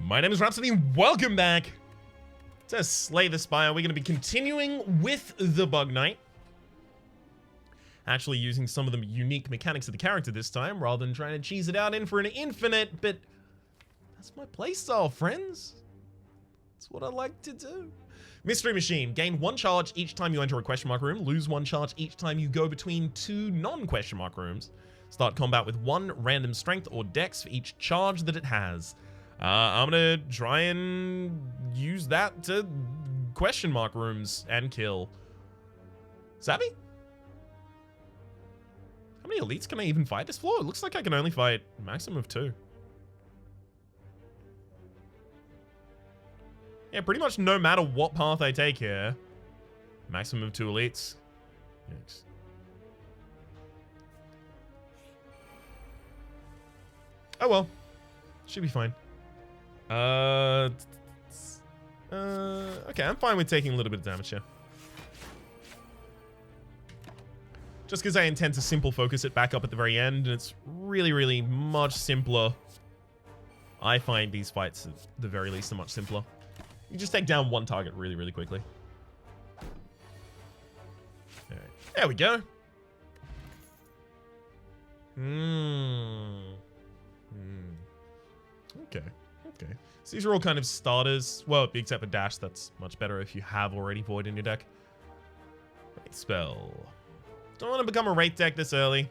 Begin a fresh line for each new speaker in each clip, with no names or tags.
My name is Rhapsody, welcome back to Slay the Spire. We're going to be continuing with the Bug Knight. Actually using some of the unique mechanics of the character this time, rather than trying to cheese it out in for an infinite, but that's my playstyle, friends. That's what I like to do. Mystery Machine. Gain 1 charge each time you enter a question mark room. Lose 1 charge each time you go between 2 non-question mark rooms. Start combat with 1 random strength or dex for each charge that it has. I'm gonna try and use that to question mark rooms and kill. Savvy? How many elites can I even fight this floor? It looks like I can only fight a maximum of 2. Yeah, pretty much no matter what path I take here. Maximum of 2 elites. Yikes. Oh well. Should be fine. Okay, I'm fine with taking a little bit of damage here. Just because I intend to simple focus it back up at the very end, and it's really, really much simpler. I find these fights, at the very least, are much simpler. You just take down 1 target really, really quickly. Alright, there we go. Okay. Okay. So these are all kind of starters. Well, except for Dash, that's much better if you have already Void in your deck. Wraith Spell. Don't want to become a Wraith deck this early.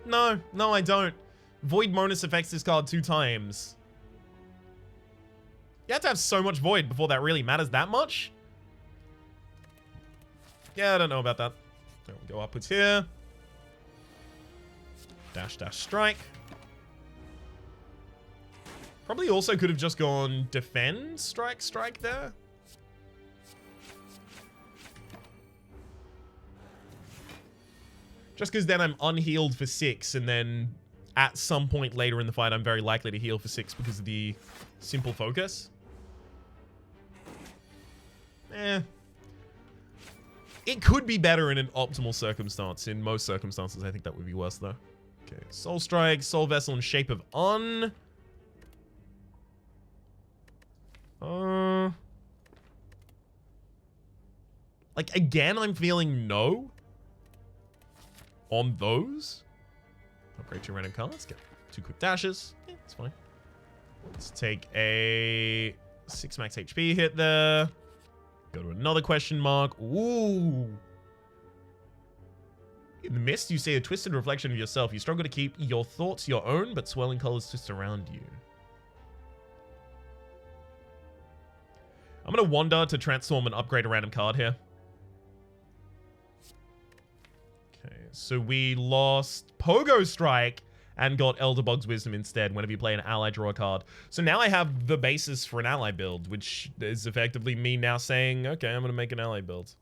No, I don't. Void bonus affects this card 2 times. You have to have so much Void before that really matters that much. Yeah, I don't know about that. There we go upwards here. Dash, dash, strike. Probably also could have just gone defend, strike, strike there. Just because then I'm unhealed for 6, and then at some point later in the fight, I'm very likely to heal for 6 because of the simple focus. It could be better in an optimal circumstance. In most circumstances, I think that would be worse, though. Okay, Soul Strike, Soul Vessel in Shape of Un. Like, again, I'm feeling no on those. Upgrade 2 random cards, get 2 quick dashes. Yeah, it's fine. Let's take a 6 max HP hit there. Go to another question mark. Ooh. In the mist, you see a twisted reflection of yourself. You struggle to keep your thoughts your own, but swirling colors twist around you. I'm going to wander to transform and upgrade a random card here. Okay, so we lost Pogo Strike and got Elderbug's Wisdom instead. Whenever you play an ally, draw a card. So now I have the basis for an ally build, which is effectively me now saying, okay, I'm going to make an ally build.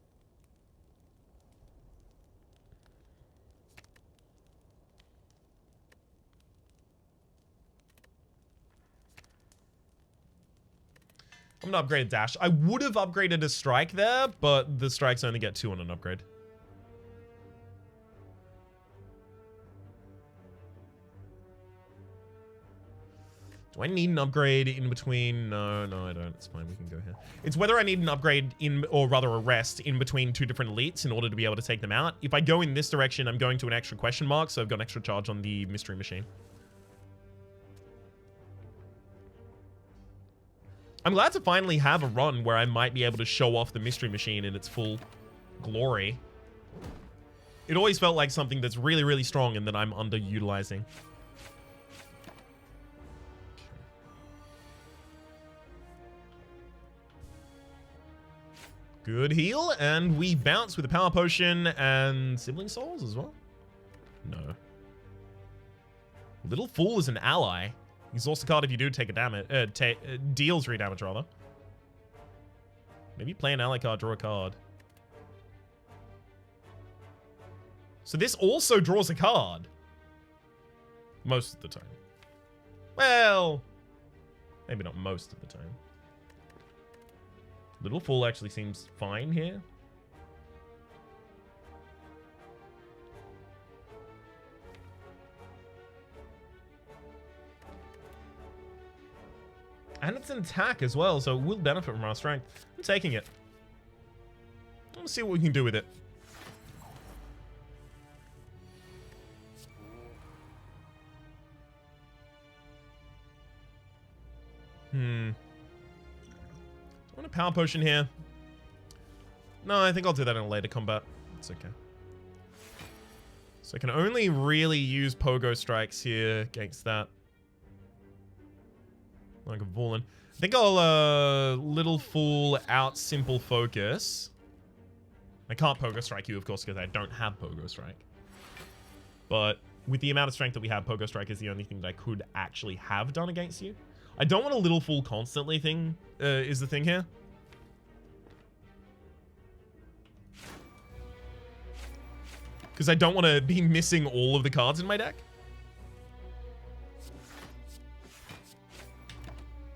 I'm gonna upgrade a dash. I would have upgraded a strike there, but the strikes only get 2 on an upgrade. Do I need an upgrade in between? No, I don't. It's fine. We can go here. It's whether I need an upgrade in, or rather a rest in between 2 different elites in order to be able to take them out. If I go in this direction, I'm going to an extra question mark, so I've got an extra charge on the Mystery Machine. I'm glad to finally have a run where I might be able to show off the Mystery Machine in its full glory. It always felt like something that's really, really strong and that I'm underutilizing. Good heal, and we bounce with a Power Potion and Sibling Souls as well? No. Little Fool is an ally. Exhaust a card if you do take a damage. Deals 3 damage, rather. Maybe play an ally card, draw a card. So this also draws a card. Most of the time. Well, maybe not most of the time. Little Fool actually seems fine here. And it's an attack as well, so it will benefit from our strength. I'm taking it. Let's see what we can do with it. I want a power potion here. No, I think I'll do that in a later combat. It's okay. So I can only really use pogo strikes here against that. Like a Vaulan. I think I'll Little Fool out simple focus. I can't pogo strike you, of course, because I don't have pogo strike. But with the amount of strength that we have, pogo strike is the only thing that I could actually have done against you. I don't want a Little Fool constantly thing, is the thing here. Because I don't want to be missing all of the cards in my deck.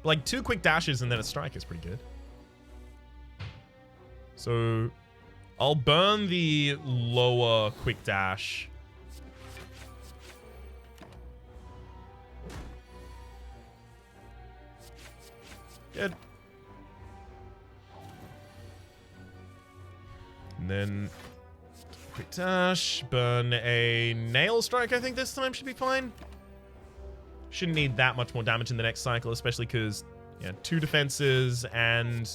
Like 2 quick dashes and then a strike is pretty good. So I'll burn the lower quick dash. Good. And then quick dash, burn a nail strike, I think this time should be fine. Shouldn't need that much more damage in the next cycle, especially because, yeah, 2 defenses and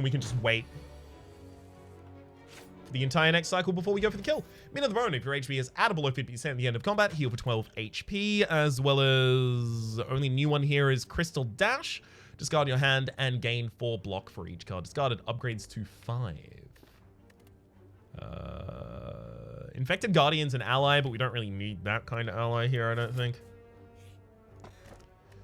we can just wait for the entire next cycle before we go for the kill. Min of the Bone, if your HP is at or below 50% at the end of combat, heal for 12 HP, as well as the only new one here is Crystal Dash. Discard your hand and gain 4 block for each card discarded. Upgrades to 5. Infected Guardian's an ally, but we don't really need that kind of ally here, I don't think.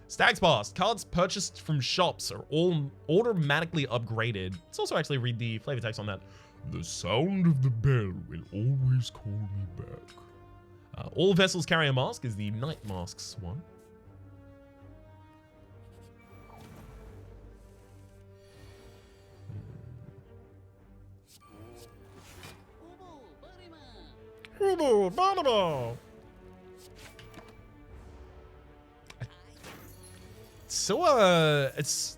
Stag's Past. Cards purchased from shops are all automatically upgraded. Let's also actually read the flavor text on that. The sound of the bell will always call me back. All vessels carry a mask is the Night Masks one. So, it's...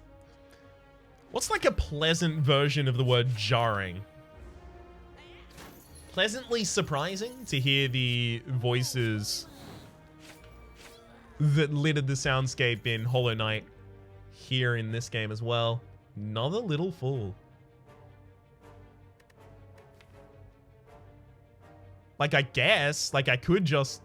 What's like a pleasant version of the word jarring? Pleasantly surprising to hear the voices that littered the soundscape in Hollow Knight here in this game as well. Another Little Fool. Like, I guess, like, I could just...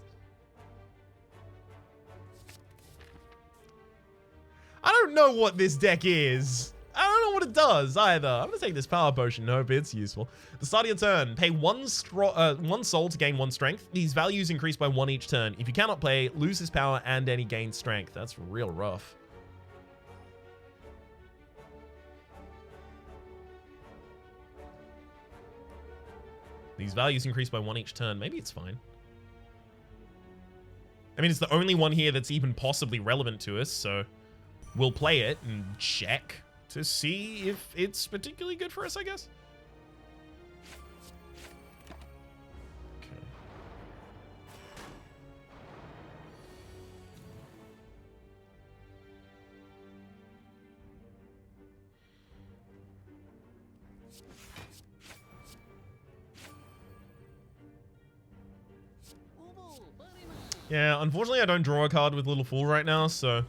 I don't know what this deck is. I don't know what it does either. I'm gonna take this power potion and hope it's useful. The start of your turn, pay one soul to gain 1 strength. These values increase by 1 each turn. If you cannot play, lose this power and any gain strength. That's real rough. These values increase by 1 each turn. Maybe it's fine. I mean, it's the only one here that's even possibly relevant to us, so we'll play it and check to see if it's particularly good for us, I guess. Okay. Yeah, unfortunately I don't draw a card with Little Fool right now, so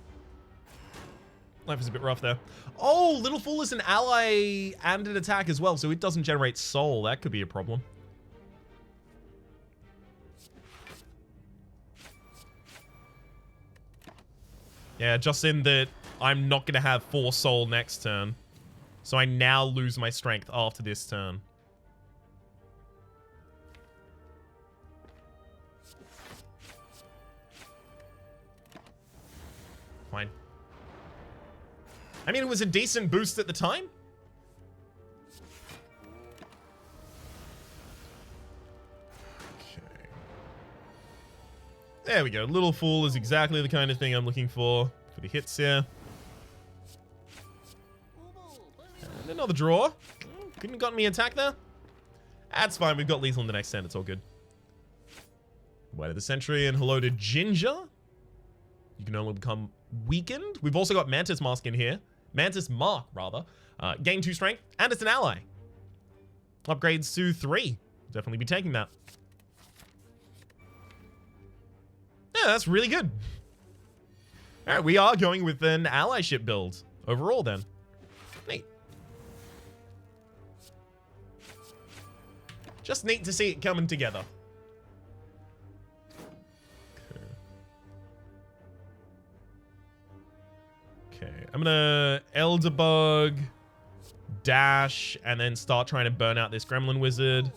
life is a bit rough there. Oh, Little Fool is an ally and an attack as well, so it doesn't generate soul. That could be a problem. Yeah, just in that I'm not going to have 4 soul next turn. So I now lose my strength after this turn. Fine. I mean, it was a decent boost at the time. Okay. There we go. Little Fool is exactly the kind of thing I'm looking for the hits here. And another draw. Couldn't have gotten me attack there. That's fine. We've got lethal in the next turn. It's all good. Way to the Sentry and hello to Ginger. You can only become weakened. We've also got Mantis Mask in here. Mantis Mark, rather. Gain 2 strength, and it's an ally. Upgrades to 3. Definitely be taking that. Yeah, that's really good. All right, we are going with an allyship build overall then. Neat. Just neat to see it coming together. Okay, I'm gonna Elderbug, dash, and then start trying to burn out this Gremlin Wizard.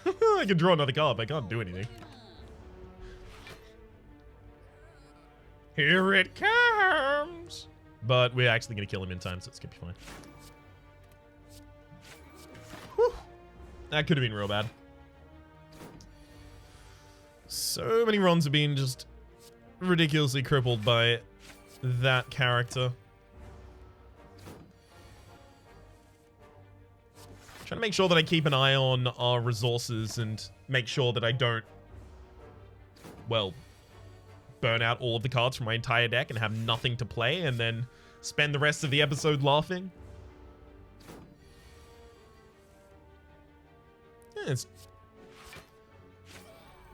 I can draw another card, but I can't do anything. Here it comes! But we're actually going to kill him in time, so it's going to be fine. Whew. That could have been real bad. So many runs have been just ridiculously crippled by that character. Trying to make sure that I keep an eye on our resources and make sure that I don't, well, burn out all of the cards from my entire deck and have nothing to play and then spend the rest of the episode laughing. Yeah, it's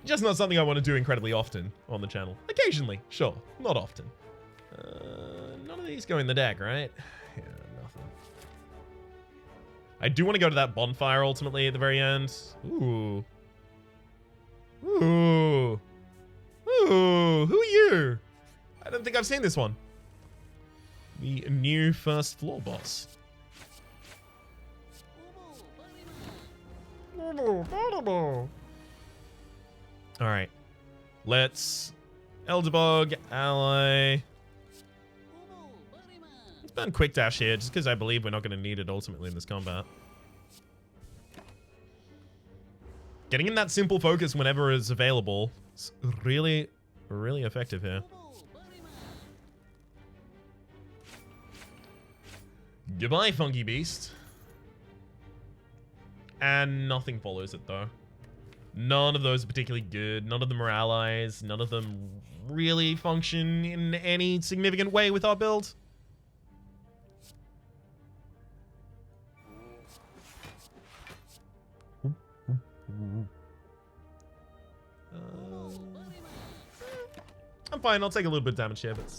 just not something I want to do incredibly often on the channel. Occasionally, sure, not often. None of these go in the deck, right? Yeah, nothing. I do want to go to that bonfire ultimately at the very end. Ooh. Ooh. Ooh. Who are you? I don't think I've seen this one. The new first floor boss. Alright. Let's Elderbug, ally. Let's burn Quick Dash here, just because I believe we're not going to need it ultimately in this combat. Getting in that simple focus whenever it's available is really, really effective here. Goodbye, Funky Beast. And nothing follows it, though. None of those are particularly good. None of them are allies. None of them really function in any significant way with our build. I'm fine. I'll take a little bit of damage here, but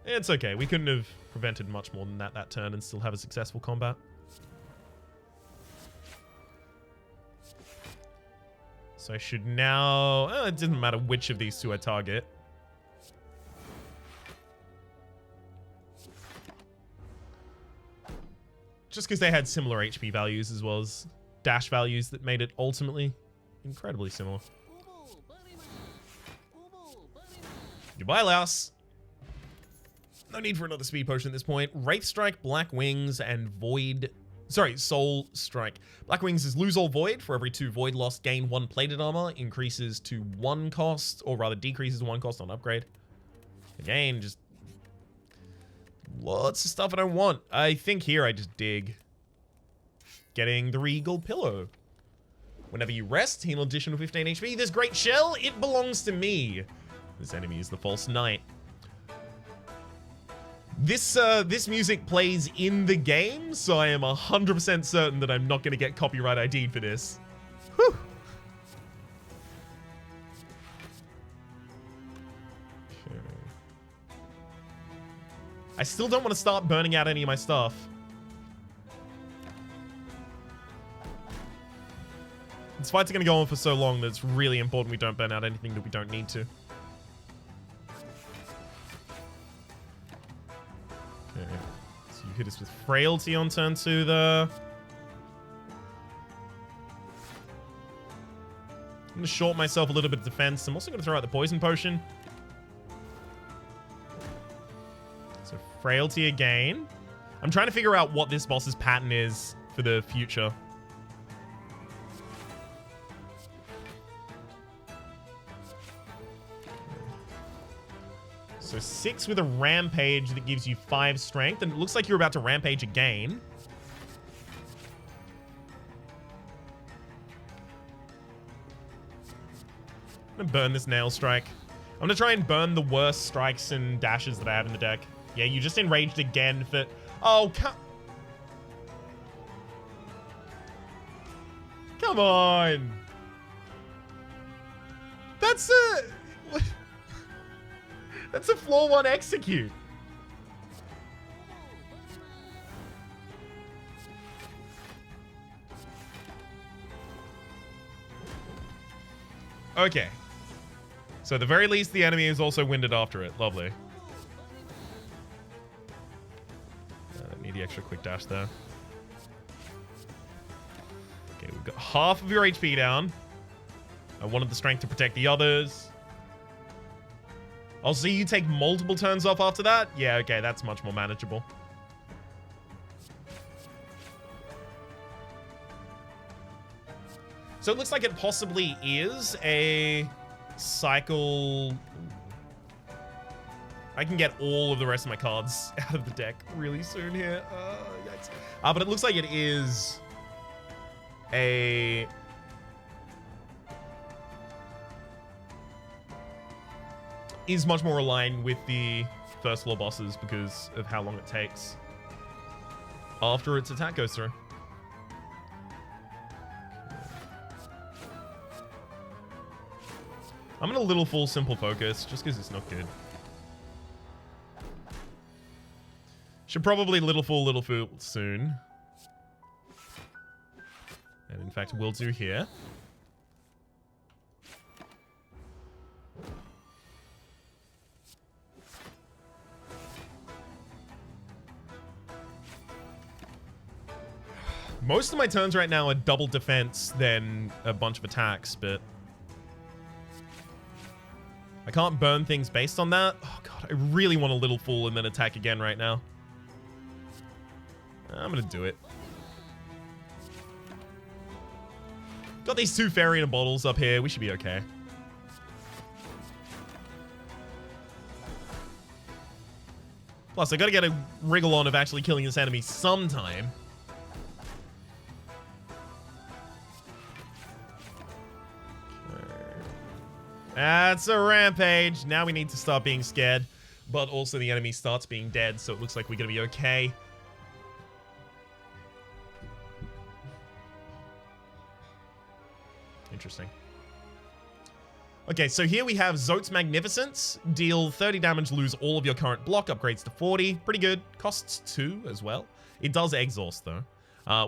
it's okay. We couldn't have prevented much more than that turn and still have a successful combat. So I should now... it doesn't matter which of these two I target. Just because they had similar HP values as well as dash values that made it ultimately incredibly similar. Goodbye, Laos. No need for another speed potion at this point. Wraith Strike, Black Wings, and Void... Sorry, Soul Strike. Black Wings is lose all void. For every 2 void lost, gain 1 plated armor. Increases to 1 cost, or rather decreases 1 cost on upgrade. Again, just lots of stuff I don't want. I think here I just dig getting the Regal Pillow. Whenever you rest, heal an additional 15 HP. This great shell, it belongs to me. This enemy is the False Knight. This music plays in the game, so I am 100% certain that I'm not going to get copyright ID'd for this. Whew. Okay. I still don't want to start burning out any of my stuff. This fight's going to go on for so long that it's really important we don't burn out anything that we don't need to. Okay. So you hit us with Frailty on turn 2 there. I'm going to short myself a little bit of defense. I'm also going to throw out the Poison Potion. So Frailty again. I'm trying to figure out what this boss's pattern is for the future. So 6 with a Rampage that gives you 5 strength, and it looks like you're about to Rampage again. I'm gonna burn this nail strike. I'm gonna try and burn the worst strikes and dashes that I have in the deck. Yeah, you just enraged again for... Oh, come on. That's a... That's a floor 1 execute. Okay. So at the very least, the enemy is also winded after it. Lovely. Need the extra quick dash there. Okay, we've got half of your HP down. I wanted the strength to protect the others. I'll see you take multiple turns off after that. Yeah, okay, that's much more manageable. So it looks like it possibly is a cycle. I can get all of the rest of my cards out of the deck really soon here. Yikes. But it looks like it is a... is much more aligned with the first floor bosses because of how long it takes after its attack goes through. I'm in a little full simple focus just because it's not good. Should probably little full soon. And in fact, will do here. Most of my turns right now are double defense, then a bunch of attacks, but I can't burn things based on that. Oh god, I really want a little fool and then attack again right now. I'm gonna do it. Got these 2 fairy in a bottles up here. We should be okay. Plus, I gotta get a wriggle on of actually killing this enemy sometime. That's a rampage. Now we need to start being scared. But also the enemy starts being dead, so it looks like we're gonna be okay. Interesting. Okay, so here we have Zote's Magnificence. Deal 30 damage, lose all of your current block, upgrades to 40. Pretty good. Costs 2 as well. It does exhaust, though.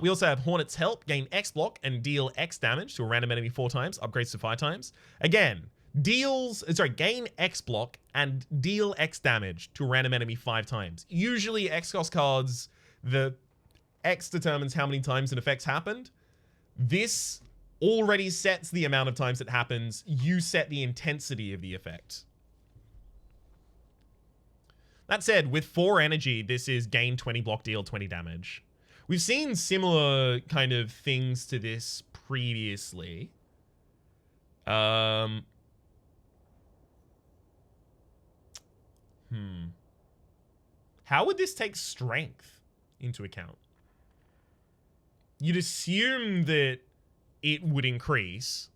We also have Hornet's Help, gain X block and deal X damage to a random enemy 4 times, upgrades to 5 times. Again, gain X block and deal X damage to a random enemy 5 times. Usually X cost cards, the X determines how many times an effect's happened. This already sets the amount of times it happens. You set the intensity of the effect. That said, with 4 energy, this is gain 20 block, deal 20 damage. We've seen similar kind of things to this previously. How would this take strength into account? You'd assume that it would increase.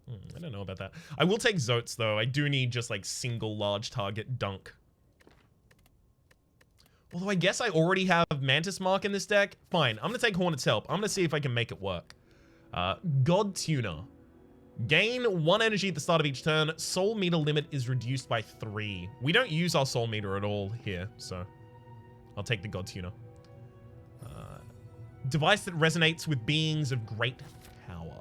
I don't know about that. I will take Zotes, though. I do need just, like, single large target dunk. Although I guess I already have Mantis Mark in this deck. Fine, I'm going to take Hornet's Help. I'm going to see if I can make it work. God Tuner. Gain 1 energy at the start of each turn. Soul meter limit is reduced by 3. We don't use our soul meter at all here, so I'll take the God Tuner. Device that resonates with beings of great power.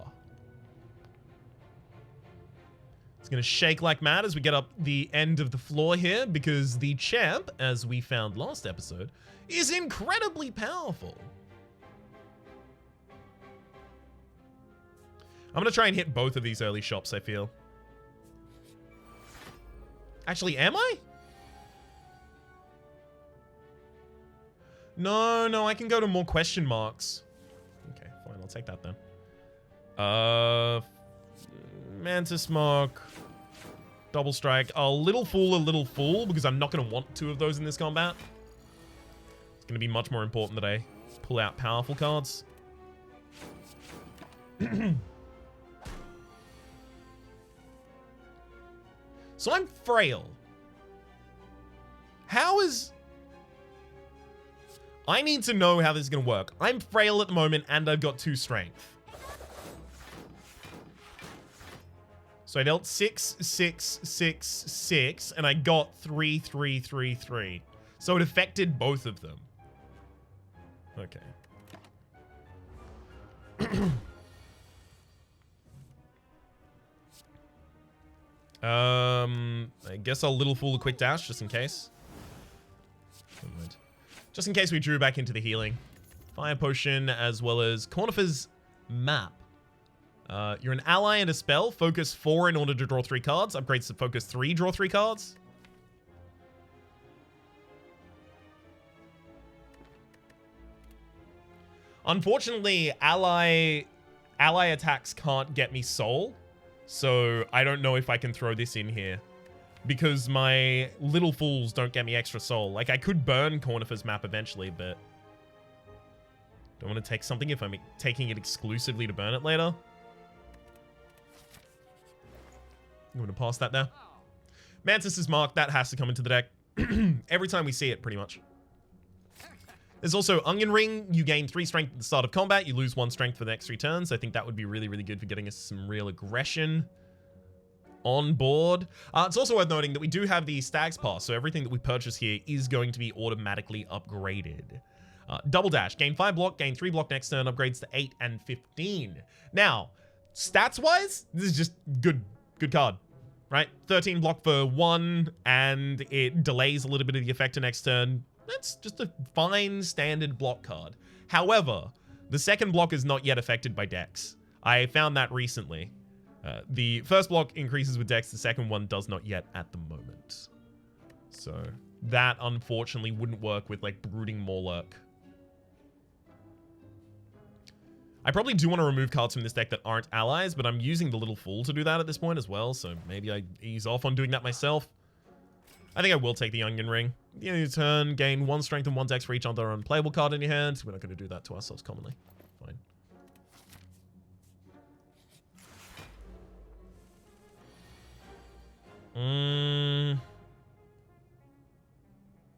It's going to shake like mad as we get up the end of the floor here, because the champ, as we found last episode, is incredibly powerful. I'm going to try and hit both of these early shops, I feel. Actually, am I? No, I can go to more question marks. Okay, fine, I'll take that then. Mantis Mark. Double Strike. A little fool, because I'm not going to want 2 of those in this combat. It's going to be much more important that I pull out powerful cards. So I'm frail. How is... I need to know how this is going to work. I'm frail at the moment, and I've got 2 strength. So I dealt 6, 6, 6, 6, and I got 3, 3, 3, 3. So it affected both of them. Okay. I guess I'll little fool a quick dash just in case. Just in case we drew back into the healing. Fire potion as well as Cornifer's map. You're an ally and a spell. Focus 4 in order to draw 3 cards. Upgrades to focus 3, draw 3 cards. Unfortunately, ally attacks can't get me soul. So I don't know if I can throw this in here. Because my little fools don't get me extra soul. Like, I could burn Cornifer's map eventually, but... don't want to take something if I'm taking it exclusively to burn it later. I'm going to pass that there. Mantis is marked. That has to come into the deck. Every time we see it, pretty much. There's also Onion Ring. You gain 3 strength at the start of combat. You lose 1 strength for the next 3 turns. I think that would be really, really good for getting us some real aggression on board. It's also worth noting that we do have the Stag's Pass, so everything that we purchase here is going to be automatically upgraded. Double Dash. Gain 5 block, gain 3 block next turn. Upgrades to 8 and 15. Now, stats-wise, this is just good card. Right? 13 block for 1, and it delays a little bit of the effect to next turn. That's just a fine standard block card. However, the second block is not yet affected by Dex. I found that recently. The first block increases with Dex, the second one does not yet at the moment. So that unfortunately wouldn't work with like Brooding Morlurk. I probably do want to remove cards from this deck that aren't allies, but I'm using the Little Fool to do that at this point as well, so maybe I ease off on doing that myself. I think I will take the Onion Ring. At the end of your turn, gain 1 strength and 1 dex for each other unplayable card in your hand. We're not going to do that to ourselves commonly. Fine.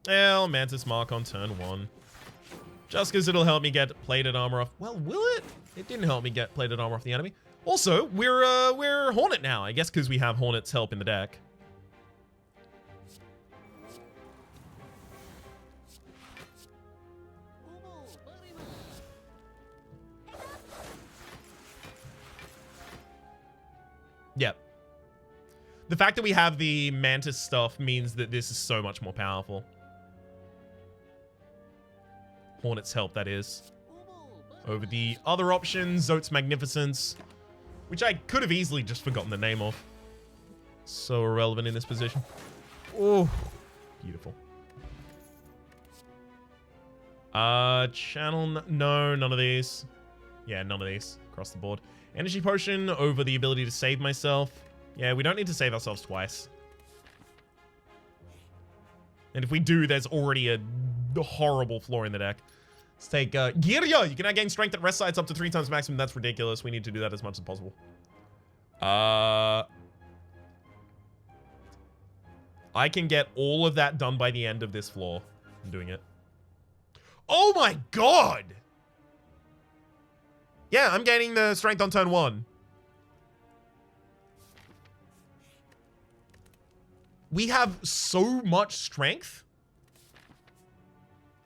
Well, Mantis Mark on turn 1. Just because it'll help me get plated armor off. Well, will it? It didn't help me get plated armor off the enemy. Also, we're Hornet now. I guess because we have Hornet's help in the deck. Yep. The fact that we have the Mantis stuff means that this is so much more powerful. Hornet's help, that is. Over the other options, Zote's Magnificence, which I could have easily just forgotten the name of. So irrelevant in this position. Oh, beautiful. Channel, no, none of these. Yeah, none of these across the board. Energy Potion over the ability to save myself. Yeah, we don't need to save ourselves twice. And if we do, there's already a horrible flaw in the deck. Let's take Girya. You can now gain strength at rest sites up to 3 times maximum. That's ridiculous. We need to do that as much as possible. I can get all of that done by the end of this floor. I'm doing it. Oh my god! Yeah, I'm gaining the strength on turn 1. We have so much strength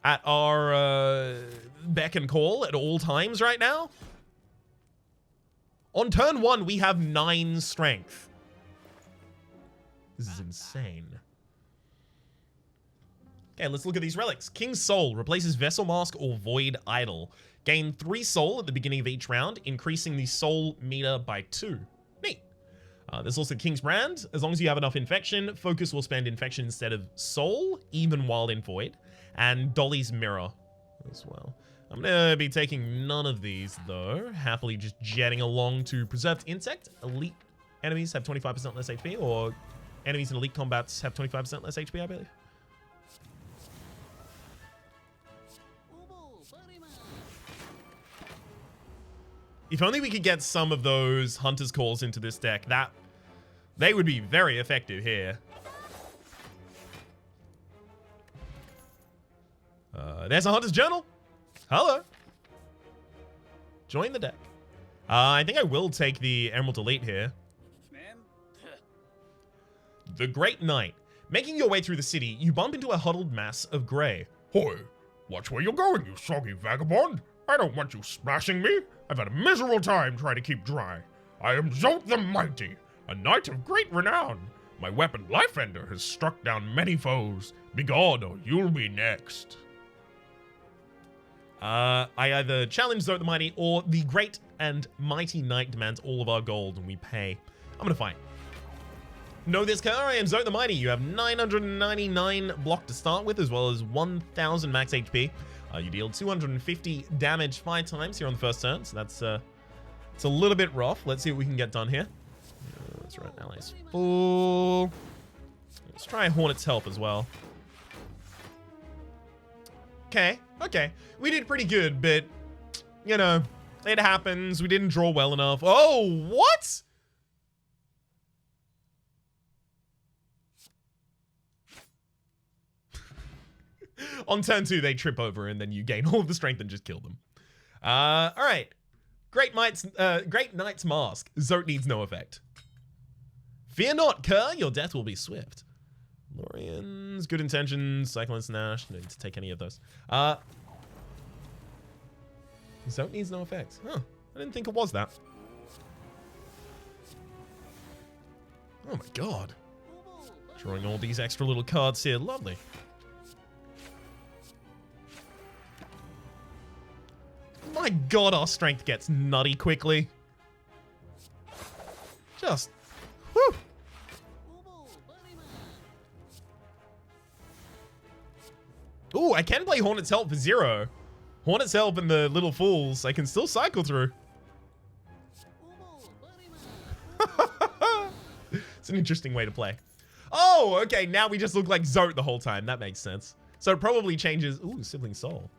at our beck and call at all times right now. On turn 1, we have 9 strength. This is insane. Okay, let's look at these relics. King's Soul replaces Vessel Mask or Void Idol. Gain 3 soul at the beginning of each round, increasing the soul meter by 2. Neat. There's also King's Brand. As long as you have enough infection, Focus will spend infection instead of soul, even while in Void. And Dolly's Mirror as well. I'm going to be taking none of these, though. Happily just jetting along to Preserved Insect. Elite enemies have 25% less HP, or enemies in elite combats have 25% less HP, I believe. If only we could get some of those Hunter's Calls into this deck, that They would be very effective here. There's a Hunter's Journal. Hello. Join the deck. I think I will take the Emerald Elite here. The Great Knight. Making your way through the city, you bump into a huddled mass of grey.
Hoy, watch where you're going, you soggy vagabond. I don't want you smashing me. I've had a miserable time trying to keep dry. I am Zolt the Mighty, a knight of great renown. My weapon, Lifeender, has struck down many foes. Begone, or you'll be next.
I either challenge Zolt the Mighty, or the Great and Mighty Knight demands all of our gold, and we pay. I'm gonna fight. Know this, Kerr? I am Zolt the Mighty. You have 999 block to start with, as well as 1000 max HP. You deal 250 damage 5 times here on the first turn, so that's it's a little bit rough. Let's see what we can get done here. That's right, allies full. Let's try Hornet's Help as well. Okay. We did pretty good, but, you know, it happens. We didn't draw well enough. Oh, what? On turn 2, they trip over, and then you gain all of the strength and just kill them. All right. Great Knight's Mask. Zolt needs no effect. Fear not, Kerr. Your death will be swift. Lorians, Good Intentions, Cyclone Snash. No need to take any of those. Zolt needs no effect. Huh. I didn't think it was that. Oh my god. Drawing all these extra little cards here. Lovely. My god, our strength gets nutty quickly. Just, whew. Ooh, I can play Hornet's Help for 0. Hornet's Help and the Little Fools, I can still cycle through. It's an interesting way to play. Oh, okay, now we just look like Zolt the whole time. That makes sense. So it probably changes. Ooh, Sibling Soul.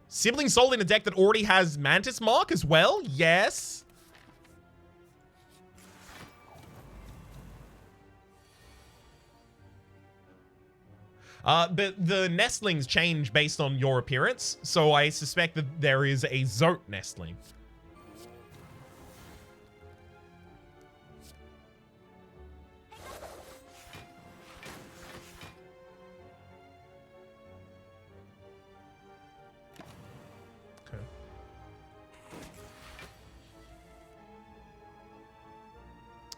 Sibling Soul in a deck that already has Mantis Mark as well? Yes. But the nestlings change based on your appearance, so I suspect that there is a Zolt nestling. Okay.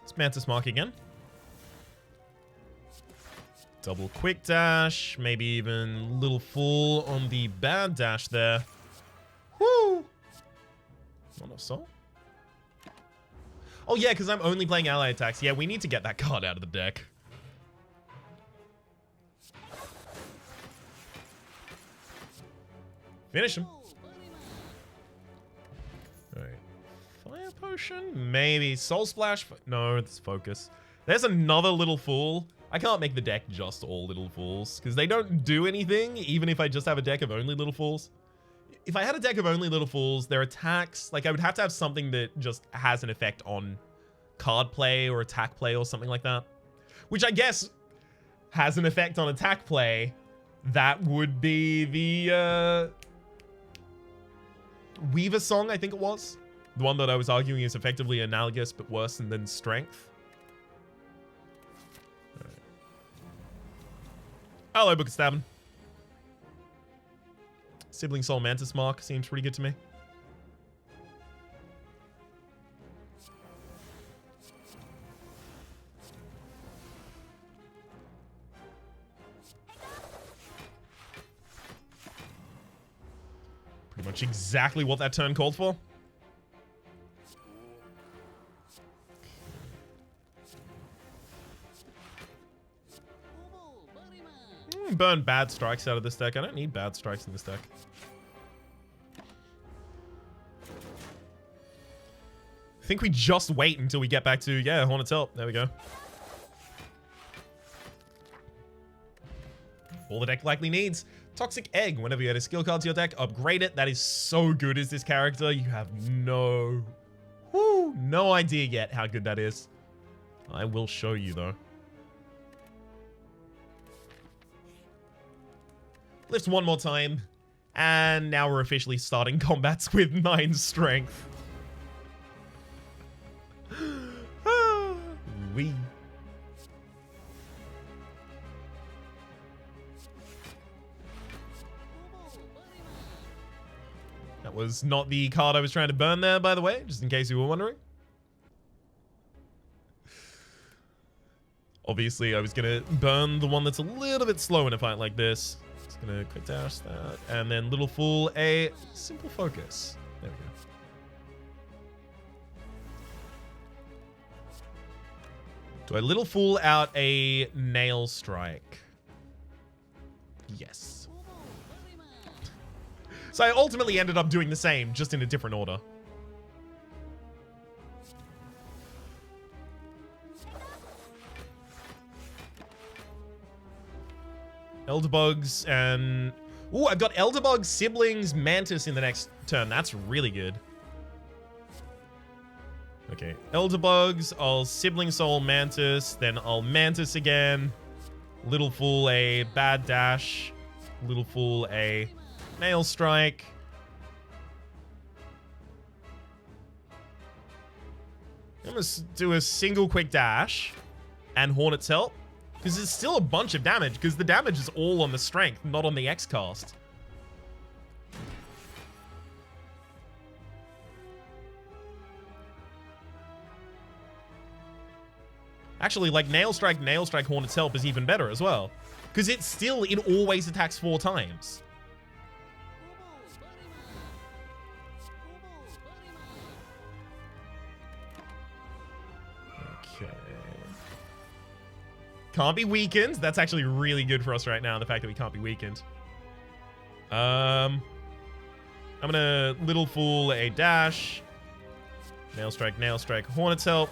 It's Mantis Mark again. Double quick dash, maybe even little full on the bad dash there. Woo! Not of soul. Oh yeah, because I'm only playing ally attacks. Yeah, we need to get that card out of the deck. Finish him. Alright. Fire potion? Maybe. Soul splash? No, it's focus. There's another little fool. I can't make the deck just all Little Fools, because they don't do anything, even if I just have a deck of only Little Fools. If I had a deck of only Little Fools, their attacks, like I would have to have something that just has an effect on card play or attack play or something like that. Which I guess has an effect on attack play. That would be the Weaver Song, I think it was. The one that I was arguing is effectively analogous but worse than Strength. Hello, Book of Stabbing. Sibling Soul Mantis Mark seems pretty good to me. Pretty much exactly what that turn called for. Burn bad strikes out of this deck. I don't need bad strikes in this deck. I think we just wait until we get back to, yeah, Hornet's Help. There we go. All the deck likely needs. Toxic Egg. Whenever you add a skill card to your deck, upgrade it. That is so good as this character. You have no... Woo! No, no idea yet how good that is. I will show you, though. Lift one more time. And now we're officially starting combats with 9 strength. Wee. That was not the card I was trying to burn there, by the way, just in case you were wondering. Obviously, I was going to burn the one that's a little bit slow in a fight like this. Just going to quick dash that. And then Little Fool, a simple focus. There we go. Do I Little Fool out a Nail Strike? Yes. So I ultimately ended up doing the same, just in a different order. Elderbugs and... Ooh, I've got Elderbug, Siblings, Mantis in the next turn. That's really good. Okay, Elderbugs, I'll Sibling Soul Mantis, then I'll Mantis again. Little Fool a Bad Dash. Little Fool a Nail Strike. I'm gonna do a single quick dash and Hornet's Help. Because there's still a bunch of damage, because the damage is all on the strength, not on the X cast. Actually, like Nail Strike, Hornet's Help is even better as well. Because it always attacks 4 times. Okay. Can't be weakened. That's actually really good for us right now, the fact that we can't be weakened. I'm gonna Little Fool a dash. Nail Strike, Hornet's Help.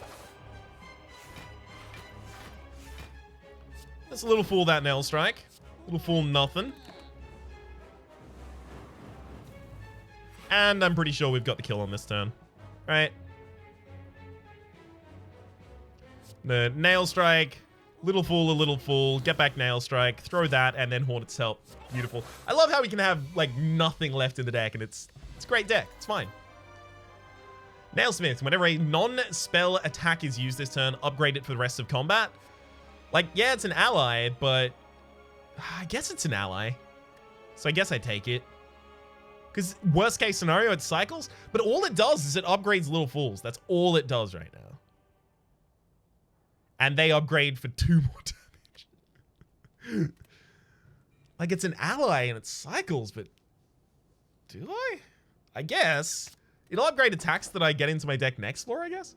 Let's Little Fool that Nail Strike. Little Fool nothing. And I'm pretty sure we've got the kill on this turn. Right. The Nail Strike. Little Fool, get back Nail Strike, throw that, and then Hornet's Help. Beautiful. I love how we can have, like, nothing left in the deck, and it's a great deck. It's fine. Nailsmith. Whenever a non-spell attack is used this turn, upgrade it for the rest of combat. Like, yeah, it's an ally, but I guess it's an ally. So I guess I take it. Because worst case scenario, it cycles, but all it does is it upgrades Little Fools. That's all it does right now. And they upgrade for 2 more damage. Like, it's an ally and it cycles, but do I? I guess. It'll upgrade attacks that I get into my deck next floor, I guess.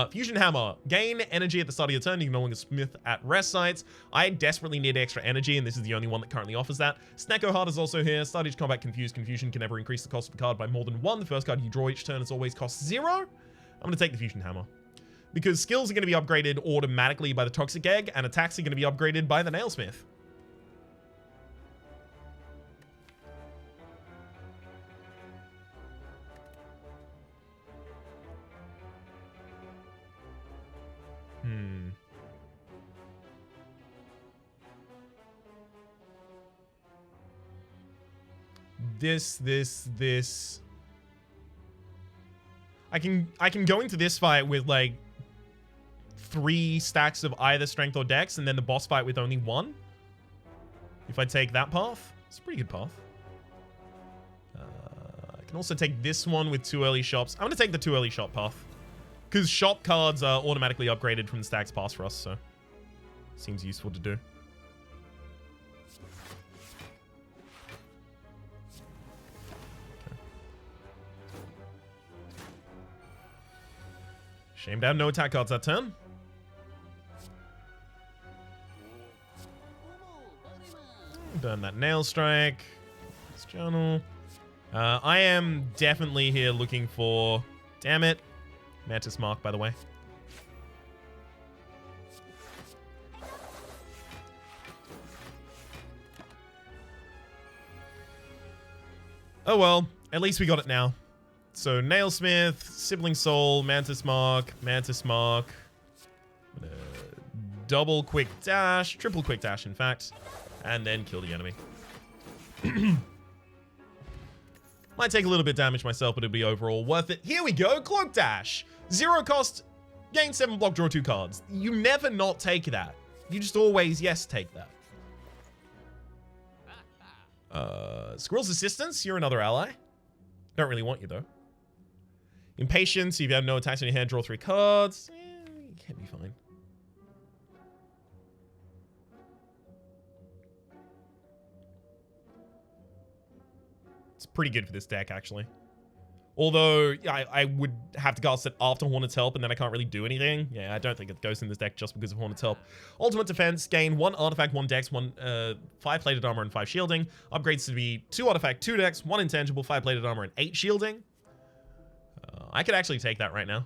Fusion Hammer. Gain energy at the start of your turn. You can no longer smith at rest sites. I desperately need extra energy, and this is the only one that currently offers that. Snecko Heart is also here. Start each combat confused. Confusion can never increase the cost of a card by more than 1. The first card you draw each turn is always cost 0. I'm going to take the Fusion Hammer. Because skills are going to be upgraded automatically by the Toxic Egg, and attacks are going to be upgraded by the Nailsmith. This. I can go into this fight with, like, 3 stacks of either strength or dex, and then the boss fight with only 1. If I take that path, it's a pretty good path. I can also take this one with 2 early shops. I'm going to take the 2 early shop path. Because shop cards are automatically upgraded from the stacks pass for us, so seems useful to do. Shame down, no attack cards that turn. Burn that Nail Strike. This journal. I am definitely here looking for... Damn it. Mantis Mark, by the way. Oh well, at least we got it now. So Nailsmith, Sibling Soul, Mantis Mark, Mantis Mark. Double quick dash, triple quick dash, in fact, and then kill the enemy. Might take a little bit of damage myself, but it'll be overall worth it. Here we go, Cloak Dash. 0 cost, gain 7 block, draw 2 cards. You never not take that. You just always, yes, take that. Squirrel's Assistance, you're another ally. Don't really want you, though. Impatience, if you have no attacks on your hand, draw 3 cards. You can be fine. It's pretty good for this deck, actually. Although, I would have to cast it after Hornet's Help, and then I can't really do anything. Yeah, I don't think it goes in this deck just because of Hornet's Help. Ultimate Defense, gain 1 artifact, 1 dex, 5 plated armor, and 5 shielding. Upgrades to be 2 artifact, 2 dex, 1 intangible, 5 plated armor, and 8 shielding. I could actually take that right now.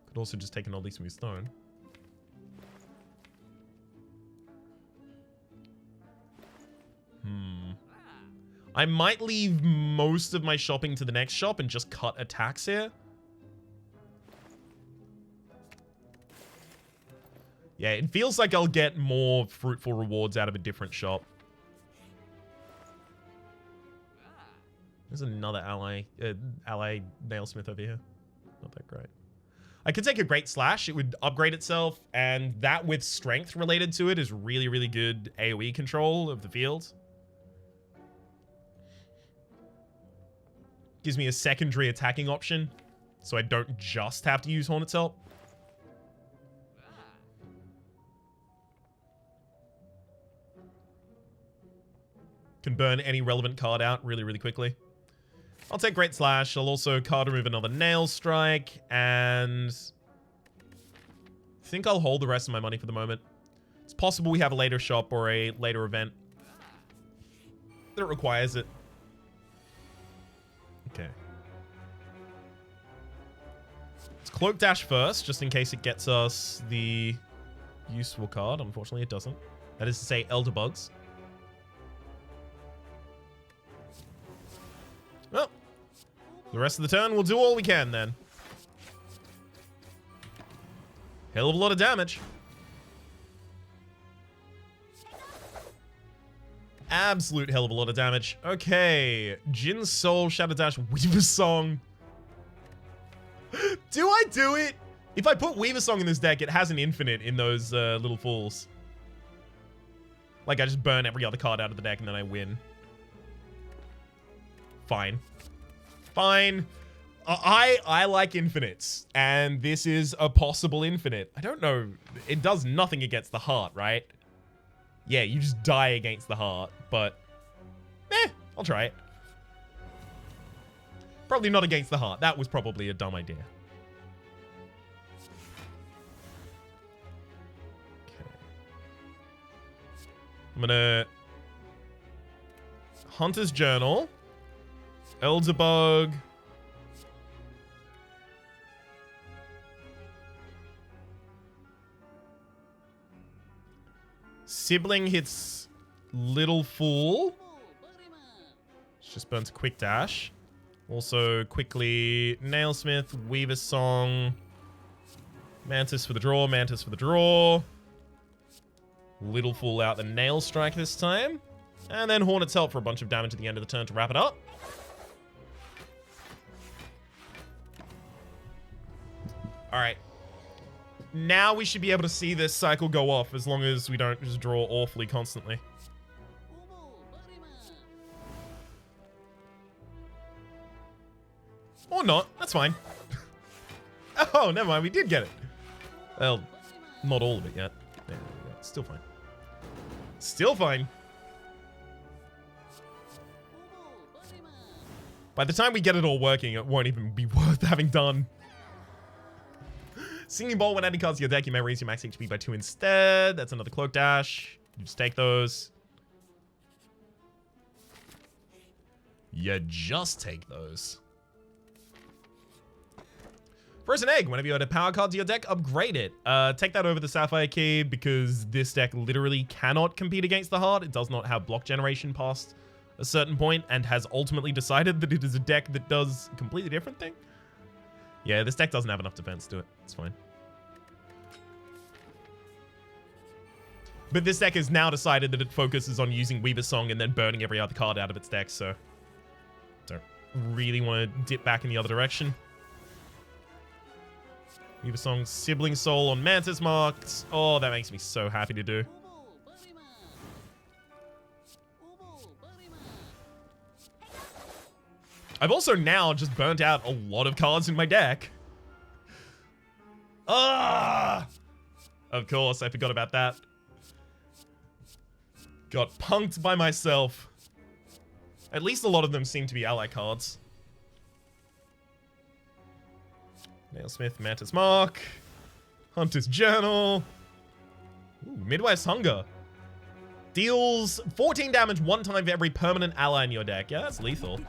Could also just take an Oddly Smooth Stone. I might leave most of my shopping to the next shop and just cut attacks here. Yeah, it feels like I'll get more fruitful rewards out of a different shop. There's another ally Nailsmith over here. Not that great. I could take a Great Slash. It would upgrade itself, and that with strength related to it is really, really good AoE control of the field. Gives me a secondary attacking option, so I don't just have to use Hornet's Help. Can burn any relevant card out really, really quickly. I'll take Great Slash. I'll also card remove another Nail Strike, and I think I'll hold the rest of my money for the moment. It's possible we have a later shop or a later event that requires it. Okay. Let's Cloak Dash first, just in case it gets us the useful card. Unfortunately, it doesn't. That is to say, Elder Bugs. Well, the rest of the turn, we'll do all we can then. Hell of a lot of damage. Absolute hell of a lot of damage. Okay. Jin's Soul, Shadow Dash, Weaver Song. Do I do it? If I put Weaver Song in this deck, it has an infinite in those little fools. Like, I just burn every other card out of the deck and then I win. Fine. Fine. I like infinites, and this is a possible infinite. I don't know. It does nothing against the heart, right? Yeah, you just die against the heart, but I'll try it. Probably not against the heart. That was probably a dumb idea. Okay. I'm gonna Hunter's Journal, Elderbug, Sibling hits Little Fool. Just burns a quick dash. Also, quickly, Nailsmith, Weaver Song, Mantis for the draw, Mantis for the draw. Little Fool out the Nail Strike this time. And then Hornet's Help for a bunch of damage at the end of the turn to wrap it up. Alright. Now we should be able to see this cycle go off as long as we don't just draw awfully constantly. Or not. That's fine. Oh, never mind. We did get it. Well, not all of it yet. There we go. Still fine. Still fine. By the time we get it all working, it won't even be worth having done. Singing Bowl, when adding cards to your deck, you may raise your max HP by 2 instead. That's another Cloak Dash. You just take those. You just take those. Frozen Egg, whenever you add a power card to your deck, upgrade it. Take that over the Sapphire Key because this deck literally cannot compete against the heart. It does not have block generation past a certain point and has ultimately decided that it is a deck that does a completely different thing. Yeah, this deck doesn't have enough defense to it. It's fine. But this deck has now decided that it focuses on using Weaver Song and then burning every other card out of its deck, so don't really want to dip back in the other direction. Weaver Song, Sibling Soul on Mantis Marks. Oh, that makes me so happy to do. I've also now just burnt out a lot of cards in my deck. Ah! Of course, I forgot about that. Got punked by myself. At least a lot of them seem to be ally cards. Nailsmith, Mantis Mark, Hunter's Journal. Ooh, Midwest Hunger. Deals 14 damage one time for every permanent ally in your deck. Yeah, that's lethal.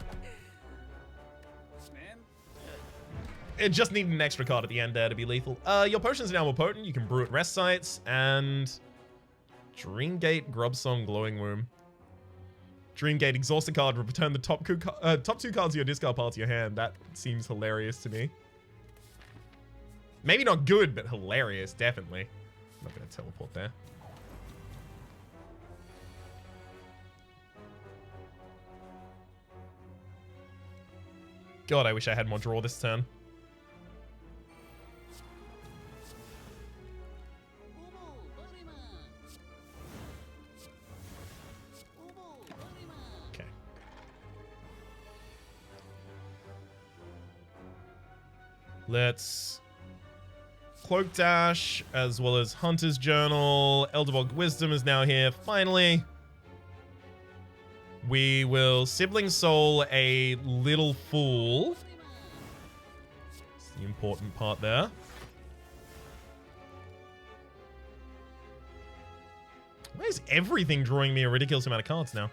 It just needed an extra card at the end there to be lethal. Your potions are now more potent. You can brew at rest sites and Dreamgate, Grubsong, Glowing Womb. Dreamgate, exhaust a card, return the top two cards of your discard pile to your hand. That seems hilarious to me. Maybe not good, but hilarious, definitely. I'm not going to teleport there. God, I wish I had more draw this turn. Okay. Let's Cloak Dash, as well as Hunter's Journal. Elderbog Wisdom is now here, finally. We will Sibling Soul a Little Fool. That's the important part there. Why is everything drawing me a ridiculous amount of cards now?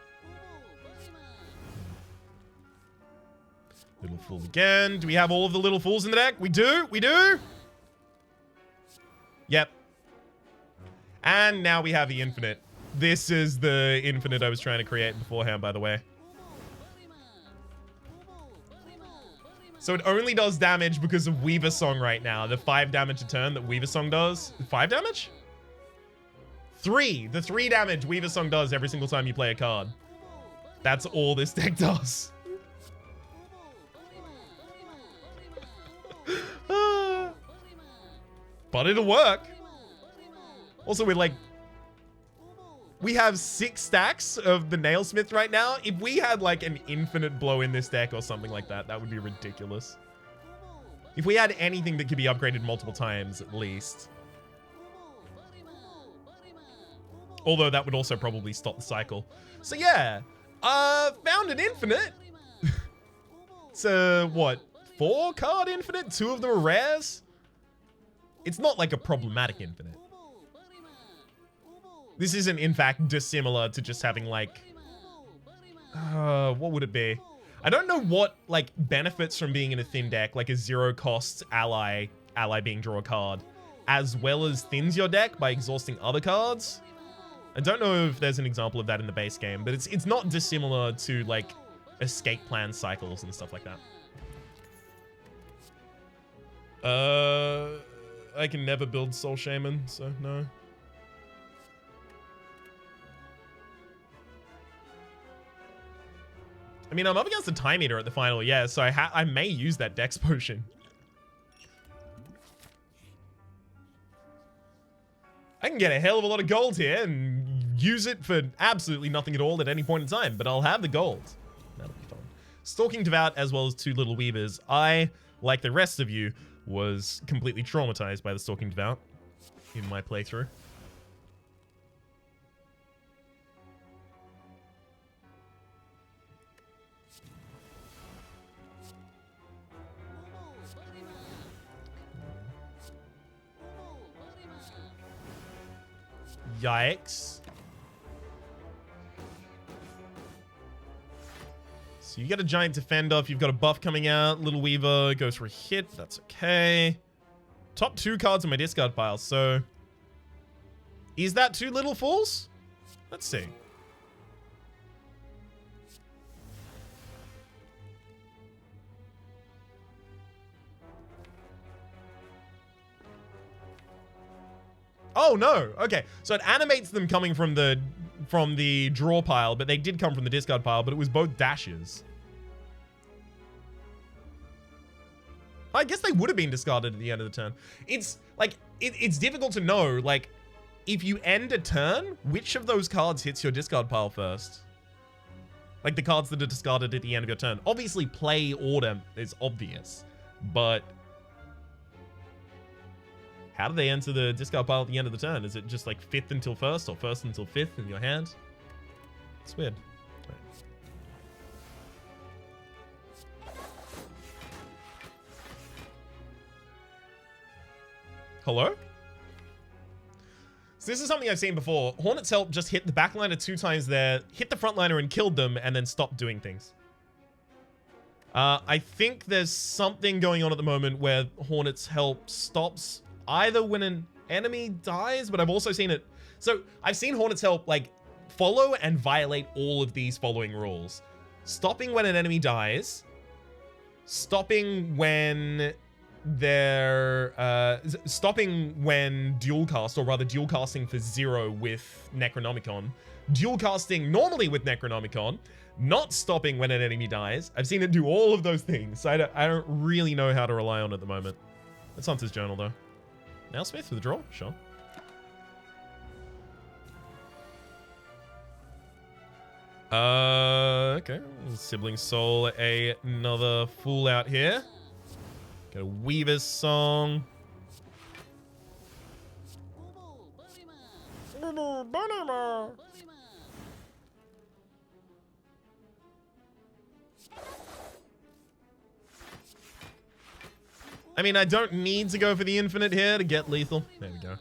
Little Fool again. Do we have all of the Little Fools in the deck? We do. We do. Yep. And now we have the Infinite. This is the Infinite I was trying to create beforehand, by the way. So it only does damage because of Weaver Song right now. The 5 damage a turn that Weaver Song does. 5 damage? 3. The 3 damage Weaver Song does every single time you play a card. That's all this deck does. But it'll work. Also, we have 6 stacks of the Nailsmith right now. If we had like an infinite blow in this deck or something like that, that would be ridiculous. If we had anything that could be upgraded multiple times at least. Although that would also probably stop the cycle. So yeah, found an infinite. It's a, what, 4 card infinite? 2 of them are rares? It's not like a problematic infinite. This isn't, in fact, dissimilar to just having, like... what would it be? I don't know what, like, benefits from being in a thin deck, like a 0-cost ally being draw a card, as well as thins your deck by exhausting other cards. I don't know if there's an example of that in the base game, but it's not dissimilar to, like, escape plan cycles and stuff like that. I can never build Soul Shaman, so no. I mean, I'm up against the Time Eater at the final, yeah, so I may use that Dex Potion. I can get a hell of a lot of gold here and use it for absolutely nothing at all at any point in time, but I'll have the gold. That'll be fun. Stalking Devout as well as 2 Little Weavers. I, like the rest of you, was completely traumatized by the Stalking Devout in my playthrough. Yikes. So you get a giant defender if you've got a buff coming out. Little Weaver goes for a hit. That's okay. Top 2 cards in my discard pile. So is that 2 Little Fools? Let's see. Oh, no. Okay. So it animates them coming from the draw pile, but they did come from the discard pile, but it was both dashes. I guess they would have been discarded at the end of the turn. It's like, it's difficult to know, like, if you end a turn, which of those cards hits your discard pile first? Like the cards that are discarded at the end of your turn. Obviously, play order is obvious, but how do they enter the discard pile at the end of the turn? Is it just like 5th until 1st or 1st until 5th in your hand? It's weird. Hello? So this is something I've seen before. Hornet's Help just hit the backliner 2 times there, hit the frontliner and killed them, and then stopped doing things. I think there's something going on at the moment where Hornet's Help stops either when an enemy dies, but I've also seen it. So I've seen Hornet's Help like follow and violate all of these following rules. Stopping when an enemy dies. Stopping when they're stopping when dual cast, or rather dual casting for 0 with Necronomicon, dual casting normally with Necronomicon, not stopping when an enemy dies. I've seen it do all of those things, so I don't really know how to rely on it at the moment. That's Hunter's Journal though. Nailsmith for the draw? Sure. Okay. Sibling Soul, another fool out here. Got a Weaver's Song. I mean, I don't need to go for the infinite here to get lethal. There we go.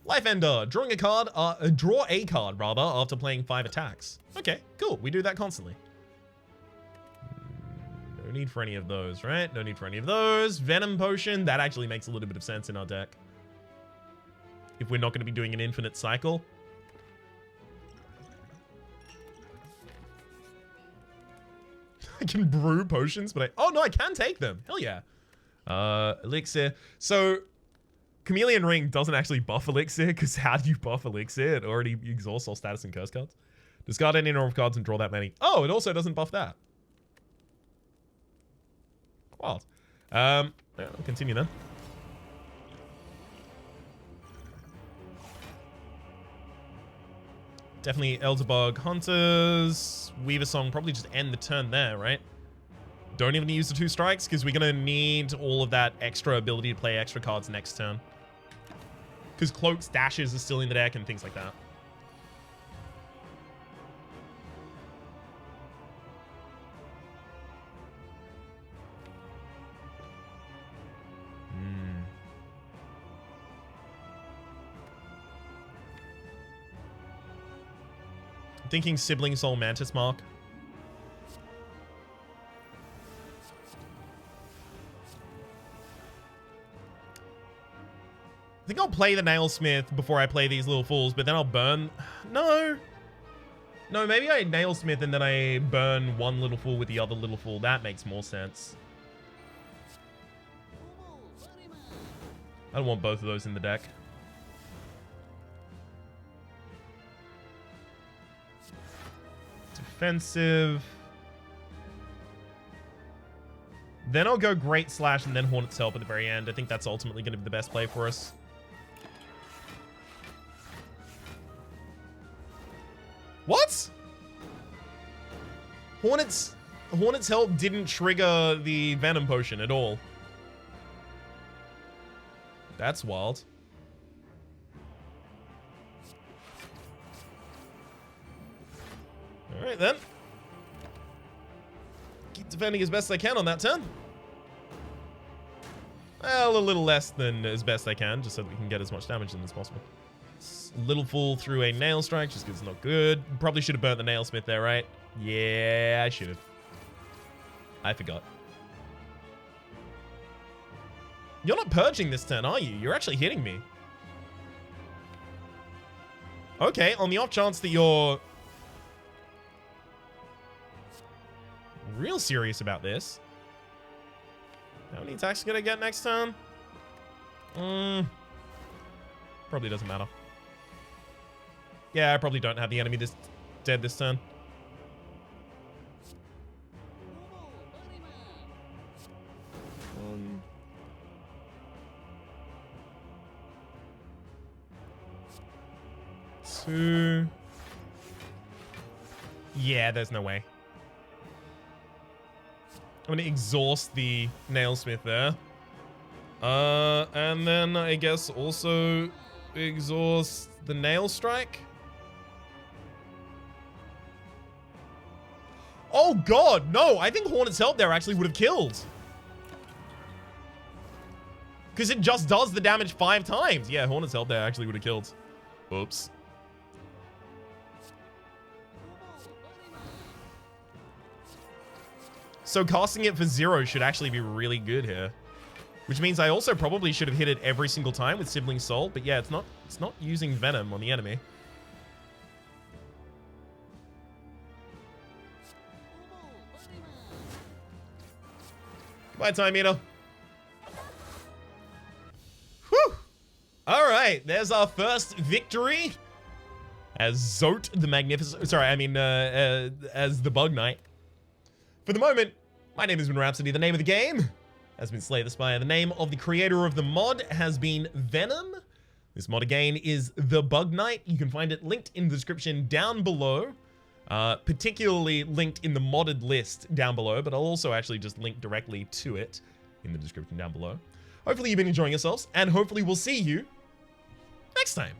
Life Ender. Drawing a card, draw a card rather after playing 5 attacks. Okay, cool. We do that constantly. No need for any of those, right? No need for any of those. Venom Potion, that actually makes a little bit of sense in our deck. If we're not going to be doing an infinite cycle. I can brew potions, but oh no, I can take them. Hell yeah. Elixir. So, Chameleon Ring doesn't actually buff Elixir, because how do you buff Elixir? It already exhausts all status and curse cards. Discard any number of cards and draw that many. Oh, it also doesn't buff that. Wild. Yeah, I'll continue then. Definitely Elderbug Hunters. Weaver Song, probably just end the turn there, right? Don't even use the 2 strikes, because we're going to need all of that extra ability to play extra cards next turn. Because Cloaks, Dashes are still in the deck and things like that. Thinking Sibling Soul Mantis Mark. I think I'll play the Nailsmith before I play these little fools, but then I'll burn. No. No, maybe I Nailsmith and then I burn one little fool with the other little fool. That makes more sense. I don't want both of those in the deck. Defensive. Then I'll go Great Slash and then Hornet's Help at the very end. I think that's ultimately going to be the best play for us. What? Hornet's Help didn't trigger the Venom Potion at all. That's wild. Alright then. Keep defending as best I can on that turn. Well, a little less than as best I can, just so that we can get as much damage in as possible. Little Fool through a Nail Strike, just because it's not good. Probably should have burnt the Nailsmith there, right? Yeah, I should have. I forgot. You're not purging this turn, are you? You're actually hitting me. Okay, on the off chance that you're real serious about this. How many attacks can I get next turn? Probably Probably doesn't matter. Yeah, I probably don't have the enemy dead this turn. Two. Yeah, there's no way. I'm gonna exhaust the Nailsmith there. And then I guess also exhaust the Nail Strike. Oh god, no! I think Hornet's Help there actually would have killed. Because it just does the damage 5 times. Yeah, Hornet's Help there actually would have killed. Oops. So casting it for 0 should actually be really good here. Which means I also probably should have hit it every single time with Sibling Soul. But yeah, it's not using Venom on the enemy. Goodbye, Time Eater. Whew. Alright, there's our first victory. As Zote the Magnificent. Sorry, I mean, as the Bug Knight. For the moment, my name has been Rhapsody. The name of the game has been Slay the Spire. The name of the creator of the mod has been Venom. This mod again is the Bug Knight. You can find it linked in the description down below. Particularly linked in the modded list down below, but I'll also actually just link directly to it in the description down below. Hopefully you've been enjoying yourselves, and hopefully we'll see you next time.